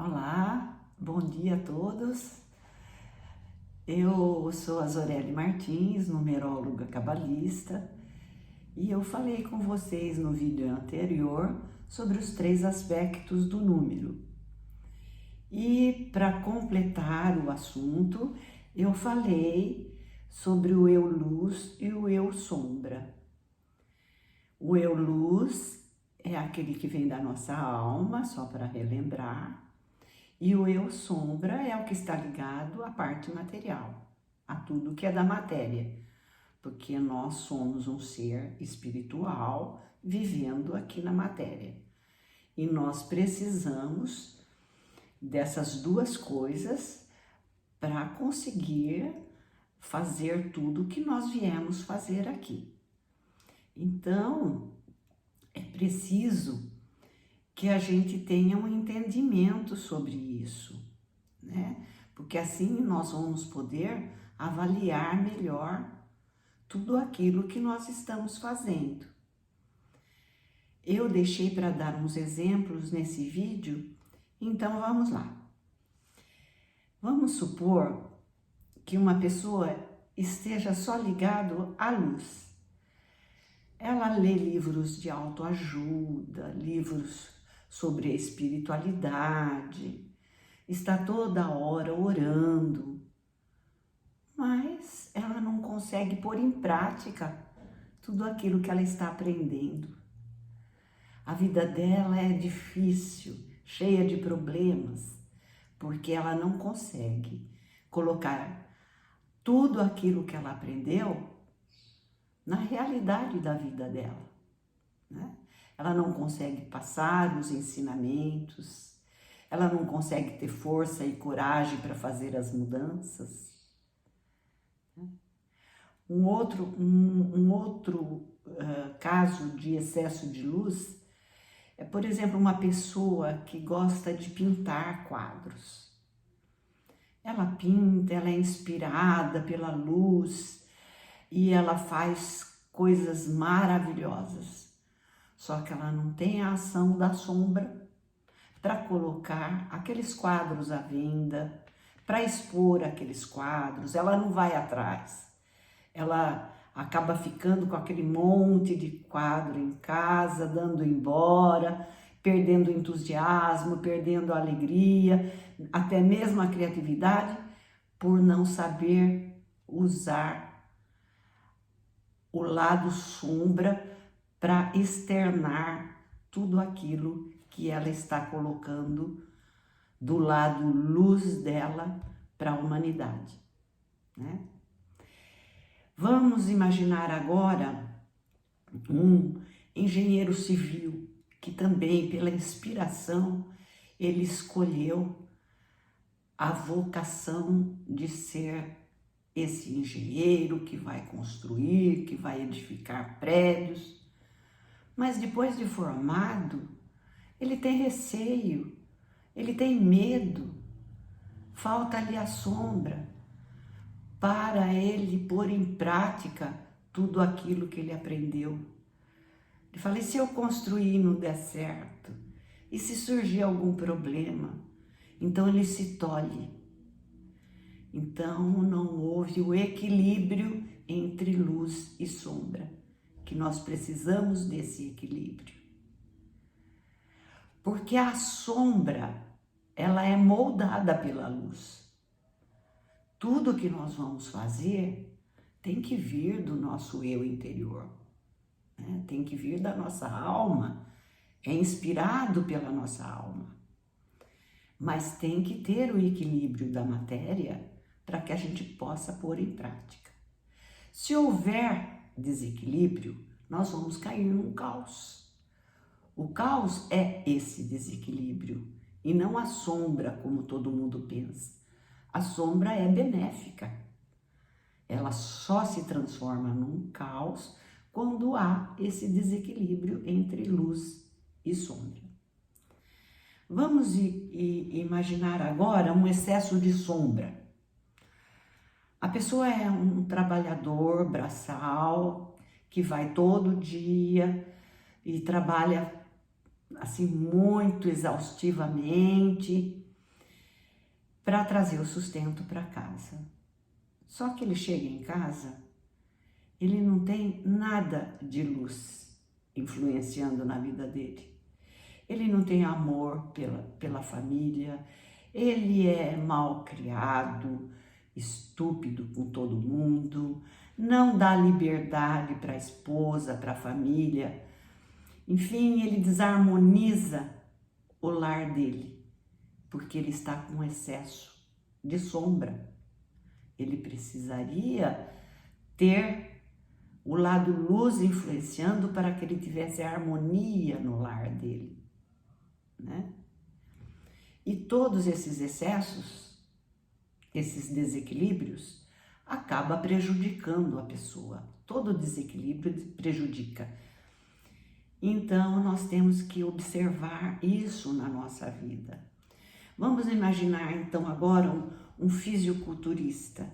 Olá, bom dia a todos. Eu sou a Zoreli Martins, numeróloga cabalista, e eu falei com vocês no vídeo anterior sobre os 3 aspectos do número. E para completar o assunto, eu falei sobre o eu luz e o eu sombra. O eu luz é aquele que vem da nossa alma, só para relembrar. E o eu sombra é o que está ligado à parte material, a tudo que é da matéria, porque nós somos um ser espiritual vivendo aqui na matéria. E nós precisamos dessas duas coisas para conseguir fazer tudo que nós viemos fazer aqui. Então, é preciso que a gente tenha um entendimento sobre isso, né? Porque assim nós vamos poder avaliar melhor tudo aquilo que nós estamos fazendo. Eu deixei para dar uns exemplos nesse vídeo, então vamos lá. Vamos supor que uma pessoa esteja só ligado à luz. Ela lê livros de autoajuda, livros sobre a espiritualidade, está toda hora orando, mas ela não consegue pôr em prática tudo aquilo que ela está aprendendo. A vida dela é difícil, cheia de problemas, porque ela não consegue colocar tudo aquilo que ela aprendeu na realidade da vida dela, né? Ela não consegue passar os ensinamentos, ela não consegue ter força e coragem para fazer as mudanças. Um outro caso de excesso de luz é, por exemplo, uma pessoa que gosta de pintar quadros. Ela pinta, ela é inspirada pela luz e ela faz coisas maravilhosas. Só que ela não tem a ação da sombra para colocar aqueles quadros à venda, para expor aqueles quadros, ela não vai atrás. Ela acaba ficando com aquele monte de quadro em casa, dando embora, perdendo o entusiasmo, perdendo a alegria, até mesmo a criatividade, por não saber usar o lado sombra para externar tudo aquilo que ela está colocando do lado luz dela para a humanidade, né? Vamos imaginar agora um engenheiro civil que também, pela inspiração, ele escolheu a vocação de ser esse engenheiro que vai construir, que vai edificar prédios. Mas depois de formado, ele tem receio, ele tem medo, falta-lhe a sombra para ele pôr em prática tudo aquilo que ele aprendeu. Ele fala, e se eu construir e não der certo? E se surgir algum problema? Então ele se tolhe. Então não houve o equilíbrio entre luz e sombra, que nós precisamos desse equilíbrio. Porque a sombra, ela é moldada pela luz. Tudo que nós vamos fazer tem que vir do nosso eu interior, né? Tem que vir da nossa alma, é inspirado pela nossa alma. Mas tem que ter o equilíbrio da matéria para que a gente possa pôr em prática. Se houver desequilíbrio, nós vamos cair num caos. O caos é esse desequilíbrio e não a sombra, como todo mundo pensa. A sombra é benéfica. Ela só se transforma num caos quando há esse desequilíbrio entre luz e sombra. Vamos imaginar agora um excesso de sombra. A pessoa é um trabalhador braçal que vai todo dia e trabalha assim muito exaustivamente para trazer o sustento para casa. Só que ele chega em casa, ele não tem nada de luz influenciando na vida dele. Ele não tem amor pela família, ele é mal criado, estúpido com todo mundo, não dá liberdade para a esposa, para a família. Enfim, ele desarmoniza o lar dele, porque ele está com excesso de sombra. Ele precisaria ter o lado luz influenciando para que ele tivesse harmonia no lar dele, né? E todos esses excessos, esses desequilíbrios, acaba prejudicando a pessoa. Todo desequilíbrio prejudica. Então, nós temos que observar isso na nossa vida. Vamos imaginar, então, agora um fisiculturista.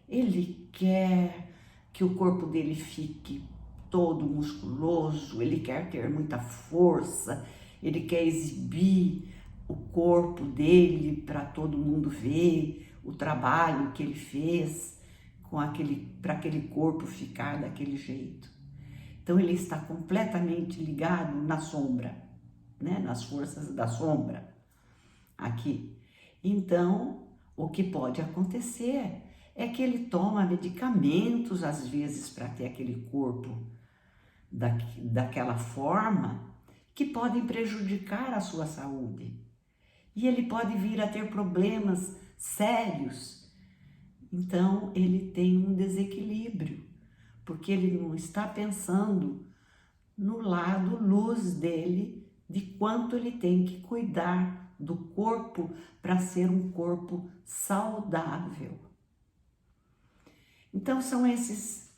Ele quer que o corpo dele fique todo musculoso, ele quer ter muita força, ele quer exibir o corpo dele para todo mundo ver o trabalho que ele fez para aquele corpo ficar daquele jeito. Então ele está completamente ligado na sombra, né? Nas forças da sombra aqui. Então, o que pode acontecer é que ele toma medicamentos às vezes para ter aquele corpo daquela forma que podem prejudicar a sua saúde. E ele pode vir a ter problemas sérios. Então, ele tem um desequilíbrio, porque ele não está pensando no lado luz dele, de quanto ele tem que cuidar do corpo para ser um corpo saudável. Então, são esses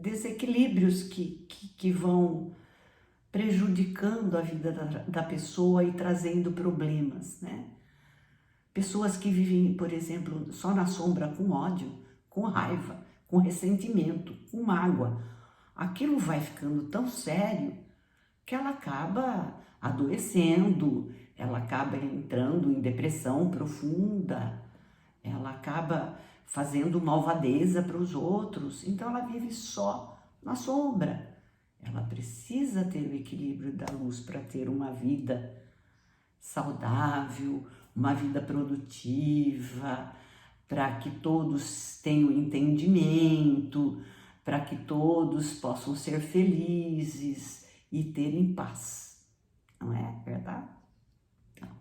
desequilíbrios que vão prejudicando a vida da pessoa e trazendo problemas, né? Pessoas que vivem, por exemplo, só na sombra com ódio, com raiva, com ressentimento, com mágoa. Aquilo vai ficando tão sério que ela acaba adoecendo, ela acaba entrando em depressão profunda, ela acaba fazendo malvadeza para os outros. Então ela vive só na sombra. Ela precisa ter o equilíbrio da luz para ter uma vida saudável, uma vida produtiva, para que todos tenham entendimento, para que todos possam ser felizes e terem paz. Não é verdade? Não.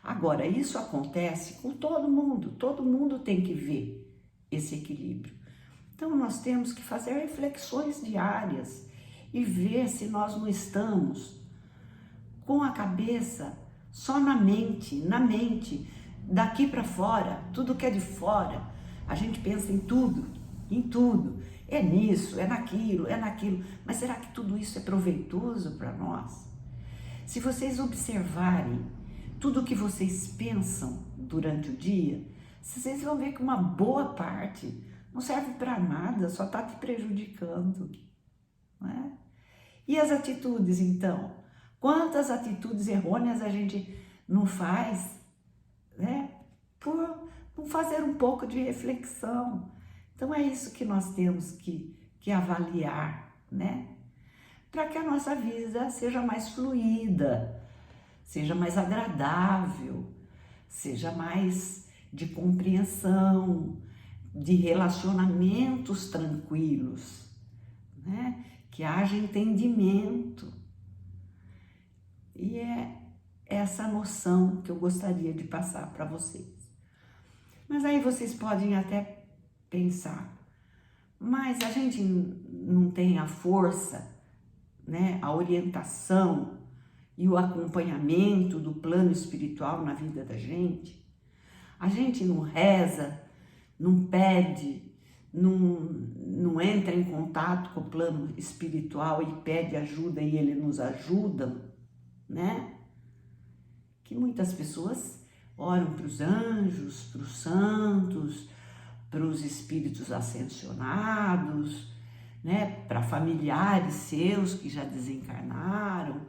Agora, isso acontece com todo mundo tem que ver esse equilíbrio. Então, nós temos que fazer reflexões diárias e ver se nós não estamos com a cabeça só na mente, daqui para fora, tudo que é de fora, a gente pensa em tudo, é nisso, é naquilo, mas será que tudo isso é proveitoso para nós? Se vocês observarem tudo que vocês pensam durante o dia, vocês vão ver que uma boa parte não serve para nada, só está te prejudicando, não é? E as atitudes, então? Quantas atitudes errôneas a gente não faz, né? Por não fazer um pouco de reflexão. Então é isso que nós temos que avaliar, né? Para que a nossa vida seja mais fluida, seja mais agradável, seja mais de compreensão, de relacionamentos tranquilos, né? Que haja entendimento. E é essa noção que eu gostaria de passar para vocês. Mas aí vocês podem até pensar, mas a gente não tem a força, né, a orientação e o acompanhamento do plano espiritual na vida da gente? A gente não reza, não pede, não entra em contato com o plano espiritual e pede ajuda e ele nos ajuda, né? Que muitas pessoas oram para os anjos, para os santos, para os espíritos ascensionados, né? Para familiares seus que já desencarnaram.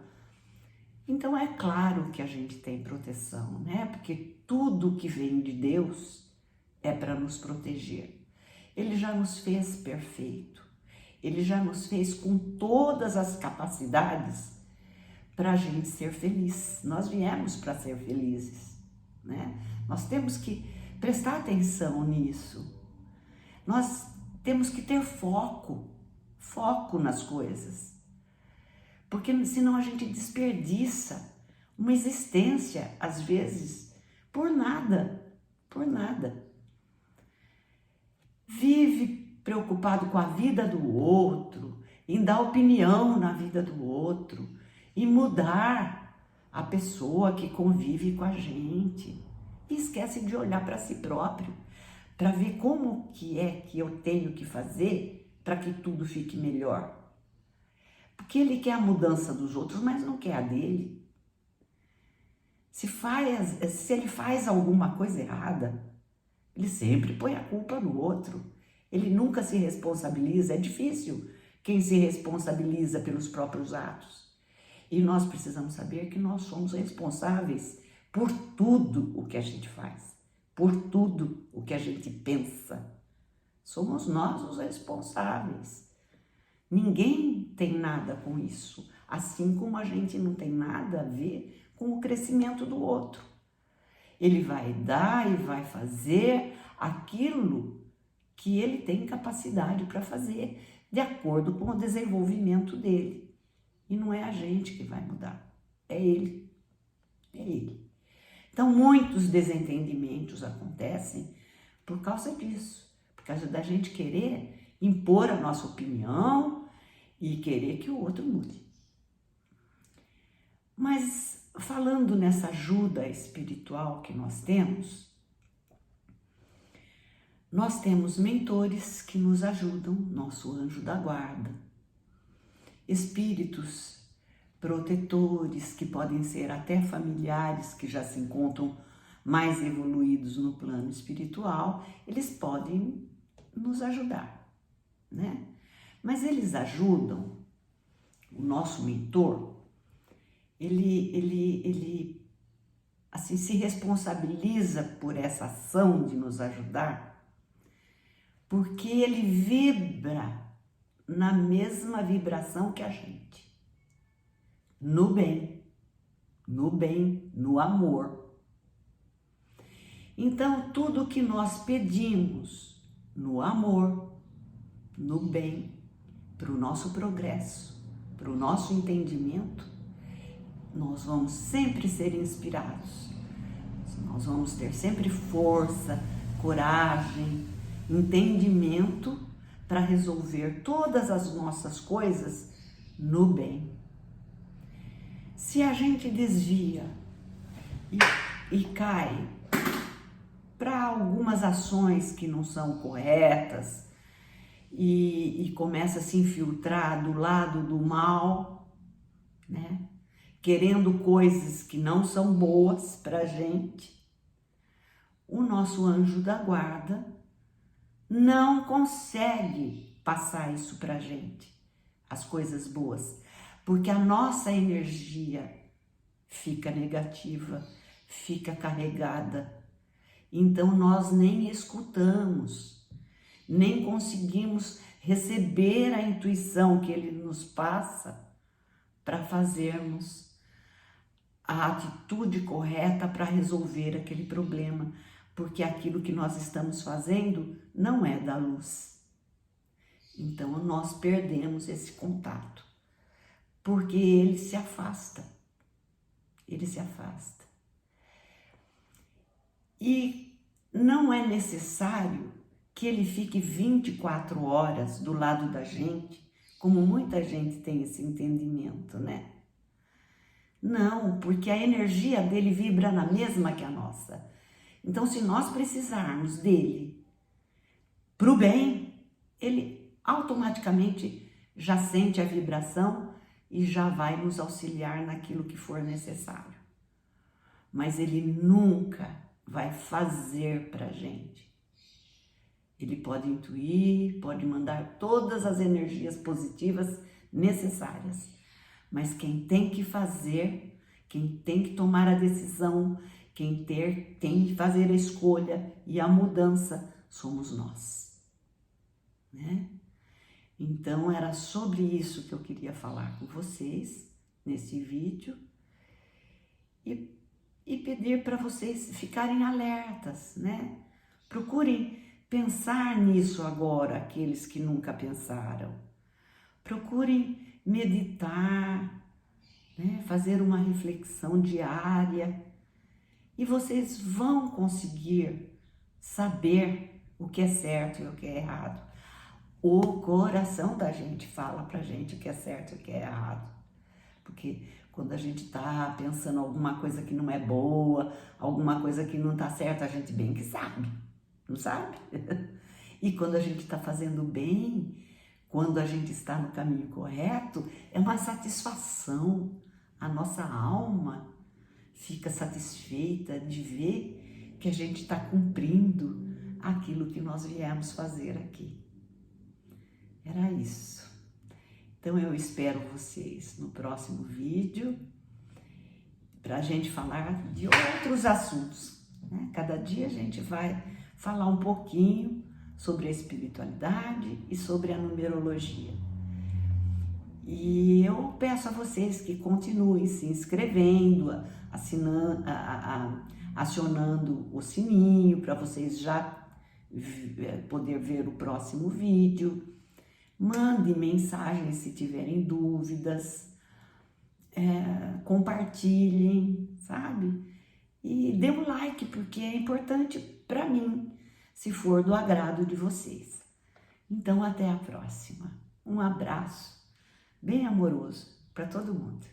Então é claro que a gente tem proteção, né? Porque tudo que vem de Deus é para nos proteger. Ele já nos fez perfeito. Ele já nos fez com todas as capacidades para a gente ser feliz. Nós viemos para ser felizes, né? Nós temos que prestar atenção nisso. Nós temos que ter foco nas coisas. Porque senão a gente desperdiça uma existência, às vezes, por nada. Vive preocupado com a vida do outro, em dar opinião na vida do outro, e mudar a pessoa que convive com a gente. E esquece de olhar para si próprio, para ver como que é que eu tenho que fazer para que tudo fique melhor. Porque ele quer a mudança dos outros, mas não quer a dele. Se ele faz alguma coisa errada, ele sempre põe a culpa no outro. Ele nunca se responsabiliza. É difícil quem se responsabiliza pelos próprios atos. E nós precisamos saber que nós somos responsáveis por tudo o que a gente faz, por tudo o que a gente pensa. Somos nós os responsáveis. Ninguém tem nada com isso, assim como a gente não tem nada a ver com o crescimento do outro. Ele vai dar e vai fazer aquilo que ele tem capacidade para fazer, de acordo com o desenvolvimento dele. E não é a gente que vai mudar, é ele. Então, muitos desentendimentos acontecem por causa disso, por causa da gente querer impor a nossa opinião e querer que o outro mude. Mas falando nessa ajuda espiritual que nós temos mentores que nos ajudam, nosso anjo da guarda, espíritos protetores que podem ser até familiares que já se encontram mais evoluídos no plano espiritual, eles podem nos ajudar, né? Mas eles ajudam, o nosso mentor, ele assim se responsabiliza por essa ação de nos ajudar, porque ele vibra na mesma vibração que a gente, no bem, no amor. Então, tudo que nós pedimos no amor, no bem, para o nosso progresso, para o nosso entendimento, nós vamos sempre ser inspirados. Nós vamos ter sempre força, coragem, entendimento para resolver todas as nossas coisas no bem. Se a gente desvia e cai para algumas ações que não são corretas e começa a se infiltrar do lado do mal, né? Querendo coisas que não são boas para a gente, o nosso anjo da guarda não consegue passar isso para a gente, as coisas boas, porque a nossa energia fica negativa, fica carregada. Então nós nem escutamos, nem conseguimos receber a intuição que ele nos passa para fazermos a atitude correta para resolver aquele problema, porque aquilo que nós estamos fazendo não é da luz. Então nós perdemos esse contato, porque ele se afasta. E não é necessário que ele fique 24 horas do lado da gente, como muita gente tem esse entendimento, né? Não, porque a energia dele vibra na mesma que a nossa. Então, se nós precisarmos dele para o bem, ele automaticamente já sente a vibração e já vai nos auxiliar naquilo que for necessário. Mas ele nunca vai fazer para a gente. Ele pode intuir, pode mandar todas as energias positivas necessárias, mas quem tem que fazer, Quem tem que tomar a decisão, quem tem que fazer a escolha e a mudança somos nós, né? Então, era sobre isso que eu queria falar com vocês nesse vídeo e pedir para vocês ficarem alertas, né? Procurem pensar nisso agora, aqueles que nunca pensaram. Procurem meditar, né? Fazer uma reflexão diária e vocês vão conseguir saber o que é certo e o que é errado. O coração da gente fala pra gente o que é certo e o que é errado. Porque quando a gente tá pensando alguma coisa que não é boa, alguma coisa que não tá certa, a gente bem que sabe, não sabe? E quando a gente tá fazendo bem, quando a gente está no caminho correto, é uma satisfação. A nossa alma fica satisfeita de ver que a gente está cumprindo aquilo que nós viemos fazer aqui. Era isso. Então eu espero vocês no próximo vídeo para a gente falar de outros assuntos, né? Cada dia a gente vai falar um pouquinho sobre a espiritualidade e sobre a numerologia. E eu peço a vocês que continuem se inscrevendo, acionando o sininho para vocês já poder ver o próximo vídeo. Mande mensagens se tiverem dúvidas, compartilhem, sabe? E dê um like, porque é importante para mim, se for do agrado de vocês. Então, até a próxima. Um abraço bem amoroso para todo mundo.